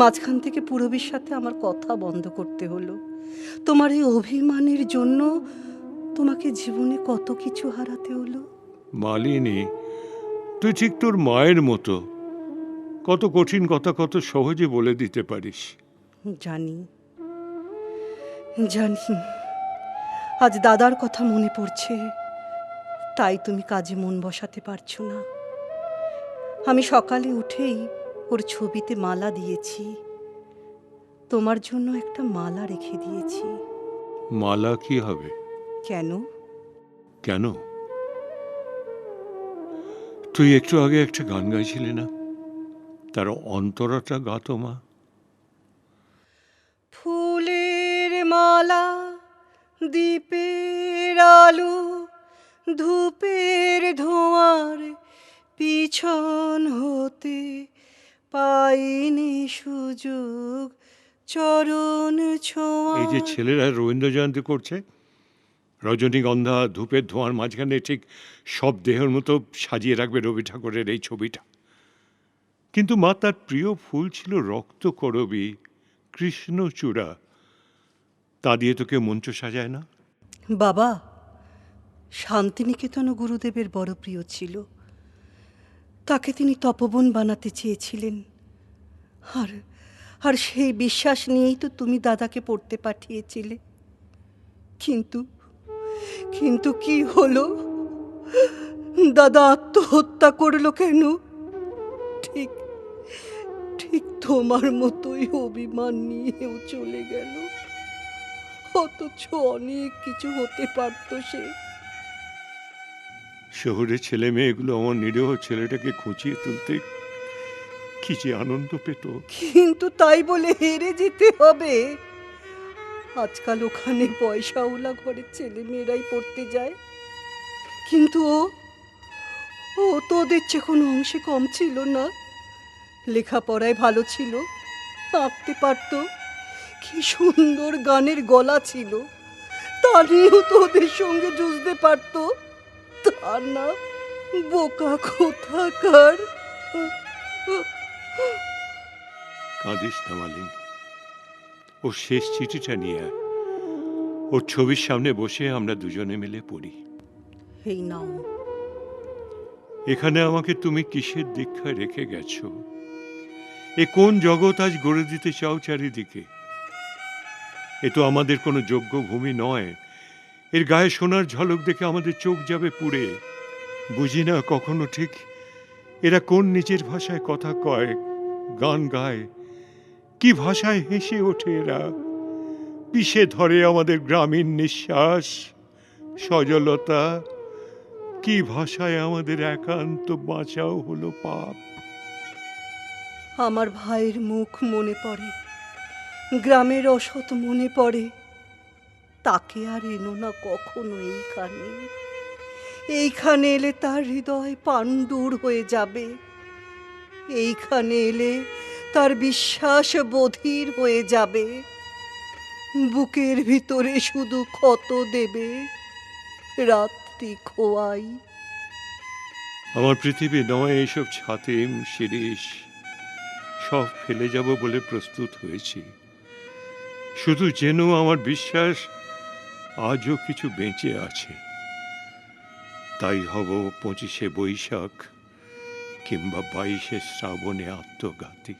মাঝখান থেকে পূরবীর সাথে আমার কথা বন্ধ করতে হলো। তোমার এই অভিমানের জন্য তোমাকে জীবনে কত কিছু হারাতে হলো। মালিনী, তুই ঠিক তোর মায়ের মতো কত কঠিন কথা কত সহজে বলে দিতে পারিস। জানি জানি, আজ দাদার কথা মনে পড়ছে, তাই তুমি কাজে মন বসাতে পারছো না। আমি সকালে উঠেই ওর ছবিতে মালা দিয়েছি, তোমার জন্য একটা মালা রেখে দিয়েছি। মালা কি হবে? কেন? কেন? তুই একটু আগে একটা গান গাইছিলি না, তার অন্তরাটা গাতো মা। ফুলের মালা, দীপের আলো, ধূপের ধোঁয়ার পিছন হতে পাইনি সুযোগ চরণ ছোঁয়া। এই যে ছেলেরা রবীন্দ্র জয়ন্তী করছে, রজনীগন্ধা ধূপের ধোঁয়ার মাঝখানে ঠিক সব দেহের মতো সাজিয়ে রাখবে রবি ঠাকুরের এই ছবিটা। কিন্তু মা, তার প্রিয় ফুল ছিল রক্তকরবী, কৃষ্ণচূড়া। তা দিয়ে তোকে মঞ্চ সাজায় না? বাবা, শান্তিনিকেতন গুরুদেবের বড় প্রিয় ছিল, তাকে তিনি তপবন বানাতে চেয়েছিলেন। আর আর সেই বিশ্বাস নিয়েই তো তুমি দাদাকে পড়তে পাঠিয়েছিলে। কিন্তু কিন্তু কি হলো? দাদা আত্মহত্যা করলো কেন? ঠিক ঠিক তোমার মতোই অভিমান নিয়েও চলে গেল। অথচ অনেক কিছু হতে পারত সে। শহরের ছেলে মেয়েগুলো আমার নিরীহ ছেলেটাকে খুঁচিয়ে তুলতে কি যে আনন্দ পেত। কিন্তু তাই বলে হেরে যেতে হবে? আজকাল ওখানে পয়সাওয়ালা ঘরের ছেলে মেয়েরাই পড়তে যায়, কিন্তু ও তো ওদের চেয়ে কোনো অংশে কম ছিল না। লেখাপড়ায় ভালো ছিল, আঁকতে পারত, কি সুন্দর গানের গলা ছিল, তা নিয়েও তো ওদের সঙ্গে যুঝতে পারত। তা না, বোকা কোথাকার। কাঁদিস না মালিনী, ওর শেষ চিঠিটা নিয়ে আয়। ওর ছবির সামনে বসে আমরা দুজনে মিলে পড়ি। এই নাও। এখানে আমাকে তুমি কিসের দীক্ষায় রেখে গেছো? এ কোন জগৎ আজ গড়ে দিতে চাও চারিদিকে? এ তো আমাদের কোনো যোগ্য ভূমি নয়। এর গায়ে সোনার ঝলক দেখে আমাদের চোখ যাবে পুড়ে। বুঝি না কখনো ঠিক এরা কোন নিজের ভাষায় কথা কয়, গান গায়, কি ভাষায় হেসে ওঠে এরা। পিষে ধরে আমাদের গ্রামীণ নিঃশ্বাস, সজলতা। কি ভাষায় আমাদের একান্ত বাঁচাও হলো পাপ। আমার ভাইয়ের মুখ মনে পড়ে, গ্রামের অসৎ মনে পড়ে। তাকে আর এনো না কখনো এইখানে। এইখানে এলে তার হৃদয় পাণ্ডুর হয়ে যাবে। এইখানে এলে তার বিশ্বাস বধির হয়ে যাবে। বুকের ভিতরে শুধু ক্ষত দেবে রাত্রি খোয়াই। আমার পৃথিবী নয় এইসব ছাতিম শিরিষ, সব ফেলে যাব বলে প্রস্তুত হয়েছি। শুধু যেন আমার বিশ্বাস আজও কিছু বেঁচে আছে। তাই হব 25শে বৈশাখ কিংবা 22শে শ্রাবণে আত্মঘাতী।